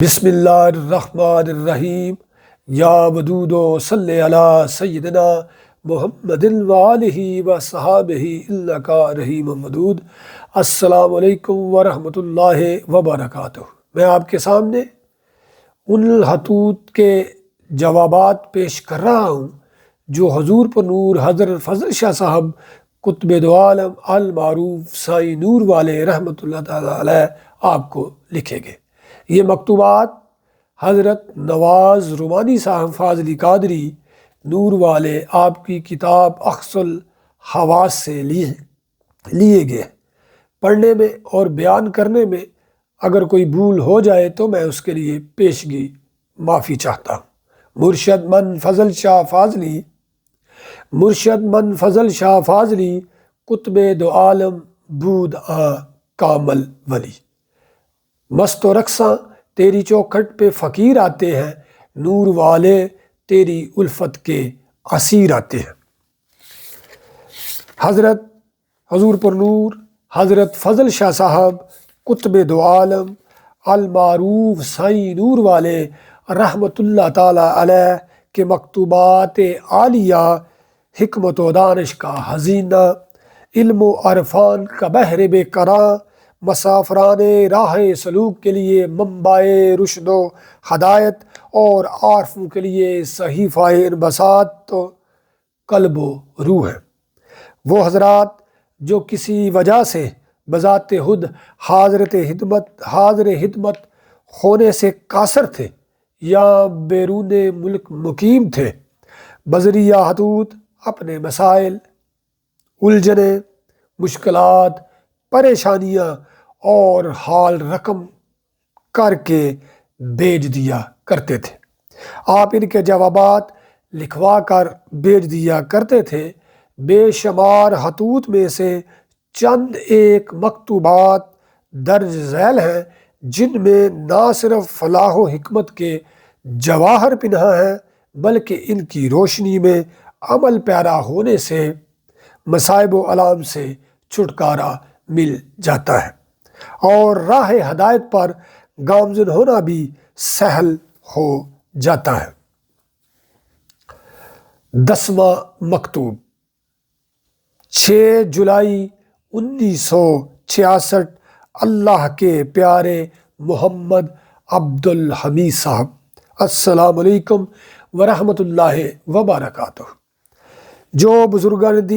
بسم اللہ الرحمن الرحیم یا ودود صلی علی سیدنا محمد وآلہ وصحابہ انک رحیم ودود۔ السلام علیکم ورحمۃ اللہ وبرکاتہ۔ میں آپ کے سامنے ان الخطوط کے جوابات پیش کر رہا ہوں جو حضور پر نور حضرت فضل شاہ صاحب قطب دو عالم المعروف سائی نور والے رحمۃ اللہ تعالی علیہ آپ کو لکھے گئے۔ یہ مکتوبات حضرت نواز رومانی صاحب فاضلی قادری نور والے آپ کی کتاب اخص الحواس سے لیے گئے۔ پڑھنے میں اور بیان کرنے میں اگر کوئی بھول ہو جائے تو میں اس کے لیے پیشگی معافی چاہتا ہوں۔ مرشد من فضل شاہ فاضلی قطب دو عالم بود کامل ولی، مست و رقصاں تیری چوکھٹ پہ فقیر آتے ہیں، نور والے تیری الفت کے اسیر آتے ہیں۔ حضور پر نور حضرت فضل شاہ صاحب قطب دو عالم المعروف سائی نور والے رحمۃ اللہ تعالی علیہ کے مکتوبات عالیہ، حکمت و دانش کا خزینہ، علم و عرفان کا بحر بے کراں، مسافران راہ سلوک کے لیے منبع رشد و ہدایت، اور عارفوں کے لیے صحیفہ انبساط قلب و روح ہے۔ وہ حضرات جو کسی وجہ سے بذات خود حاضر خدمت ہونے سے قاصر تھے یا بیرون ملک مقیم تھے، بذریعہ خطوط اپنے مسائل، الجھنیں، مشکلات، پریشانیاں اور حال رقم کر کے بھیج دیا کرتے تھے۔ آپ ان کے جوابات لکھوا کر بھیج دیا کرتے تھے۔ بے شمار خطوط میں سے چند ایک مکتوبات درج ذیل ہیں جن میں نہ صرف فلاح و حکمت کے جواہر پنہاں ہیں بلکہ ان کی روشنی میں عمل پیرا ہونے سے مصائب و الام سے چھٹکارا مل جاتا ہے اور راہ ہدایت پر گامزن ہونا بھی سہل ہو جاتا ہے۔ 10واں مکتوب 6 جولائی 1966، اللہ کے پیارے محمد عبدالحمید صاحب، السلام علیکم ورحمۃ اللہ وبرکاتہ۔ جو بزرگان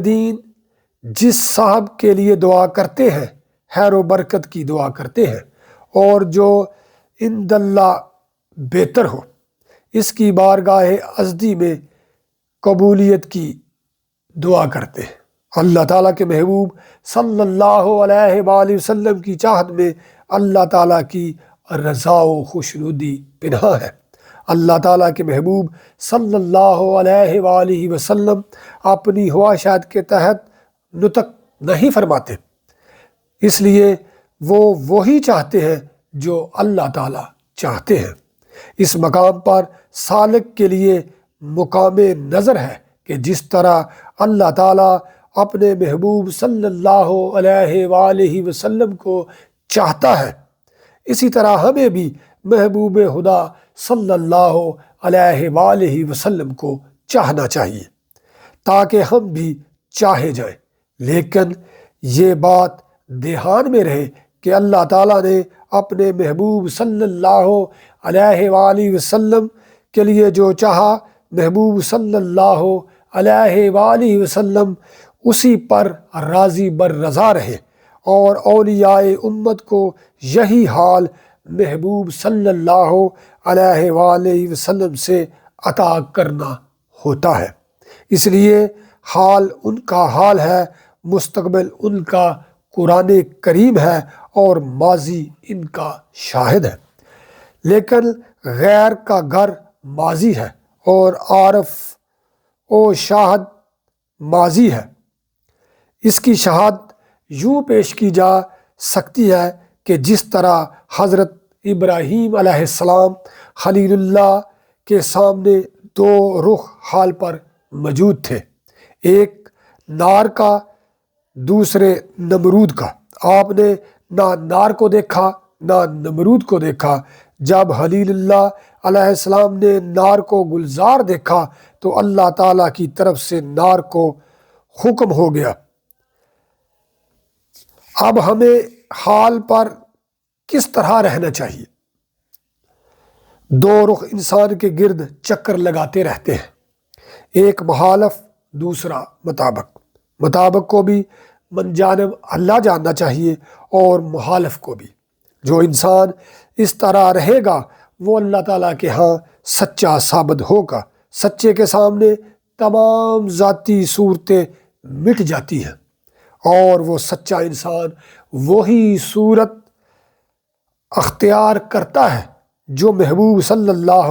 دین جس صاحب کے لیے دعا کرتے ہیں خیر و برکت کی دعا کرتے ہیں، اور جو عند اللہ بہتر ہو، اس کی بارگاہ ازدی میں قبولیت کی دعا کرتے ہیں۔ اللہ تعالیٰ کے محبوب صلی اللہ علیہ وآلہ وسلم کی چاہت میں اللہ تعالیٰ کی رضا و خوشنودی پنہاں ہے۔ اللہ تعالیٰ کے محبوب صلی اللہ علیہ وآلہ وسلم اپنی خواہشات کے تحت نطق نہیں فرماتے، اس لیے وہ وہی چاہتے ہیں جو اللہ تعالیٰ چاہتے ہیں۔ اس مقام پر سالک کے لیے مقام نظر ہے کہ جس طرح اللہ تعالیٰ اپنے محبوب صلی اللہ علیہ وآلہ وسلم کو چاہتا ہے، اسی طرح ہمیں بھی محبوب خدا صلی اللہ علیہ وآلہ وسلم کو چاہنا چاہیے تاکہ ہم بھی چاہے جائیں۔ لیکن یہ بات دھیان میں رہے کہ اللہ تعالیٰ نے اپنے محبوب صلی اللہ علیہ وآلہ وسلم کے لیے جو چاہا، محبوب صلی اللہ علیہ وآلہ وسلم اسی پر راضی بر رضا رہے، اور اولیاء امت کو یہی حال محبوب صلی اللہ علیہ وآلہ وسلم سے عطا کرنا ہوتا ہے۔ اس لیے حال ان کا حال ہے، مستقبل ان کا قرآن کریم ہے، اور ماضی ان کا شاہد ہے۔ لیکن غیر کا گھر ماضی ہے اور عارف و شاہد ماضی ہے۔ اس کی شہادت یوں پیش کی جا سکتی ہے کہ جس طرح حضرت ابراہیم علیہ السلام خلیل اللہ کے سامنے 2 رخ حال پر موجود تھے، ایک نار کا، دوسرے نمرود کا۔ آپ نے نہ نار کو دیکھا نہ نمرود کو دیکھا۔ جب خلیل اللہ علیہ السلام نے نار کو گلزار دیکھا تو اللہ تعالیٰ کی طرف سے نار کو حکم ہو گیا۔ اب ہمیں حال پر کس طرح رہنا چاہیے؟ دو رخ انسان کے گرد چکر لگاتے رہتے ہیں، ایک مخالف، دوسرا مطابق۔ مطابق کو بھی من جانب اللہ جاننا چاہیے اور مخالف کو بھی۔ جو انسان اس طرح رہے گا وہ اللہ تعالیٰ کے ہاں سچا ثابت ہوگا۔ سچے کے سامنے تمام ذاتی صورتیں مٹ جاتی ہیں، اور وہ سچا انسان وہی صورت اختیار کرتا ہے جو محبوب صلی اللہ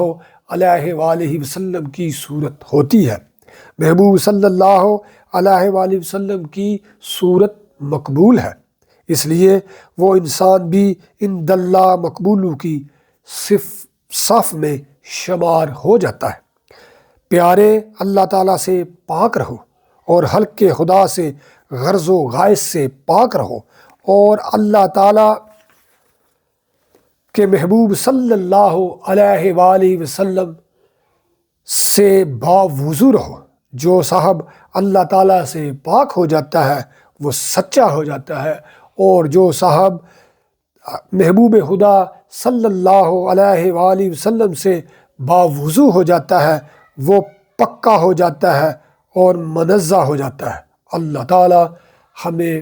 علیہ وآلہ وسلم کی صورت ہوتی ہے۔ محبوب صلی اللہ علیہ وآلہ وسلم کی صورت مقبول ہے، اس لیے وہ انسان بھی عند اللہ مقبولوں کی صف میں شمار ہو جاتا ہے۔ پیارے، اللہ تعالیٰ سے پاک رہو، اور حلق خدا سے، غرض و غائز سے پاک رہو، اور اللہ تعالیٰ کے محبوب صلی اللہ علیہ وآلہ وسلم سے باوضو رہو۔ جو صاحب اللہ تعالیٰ سے پاک ہو جاتا ہے وہ سچا ہو جاتا ہے، اور جو صاحب محبوب خدا صلی اللہ علیہ وآلہ وسلم سے باوضو ہو جاتا ہے وہ پکا ہو جاتا ہے اور منزہ ہو جاتا ہے۔ اللہ تعالیٰ ہمیں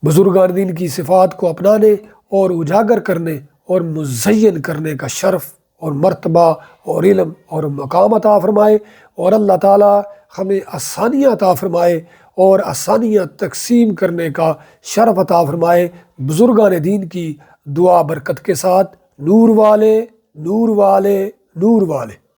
بزرگان دین کی صفات کو اپنانے اور اجاگر کرنے اور مزین کرنے کا شرف اور مرتبہ اور علم اور مقام عطا فرمائے، اور اللہ تعالیٰ ہمیں آسانیاں عطا فرمائے اور آسانیاں تقسیم کرنے کا شرف عطا فرمائے۔ بزرگان دین کی دعا برکت کے ساتھ، نور والے، نور والے، نور والے۔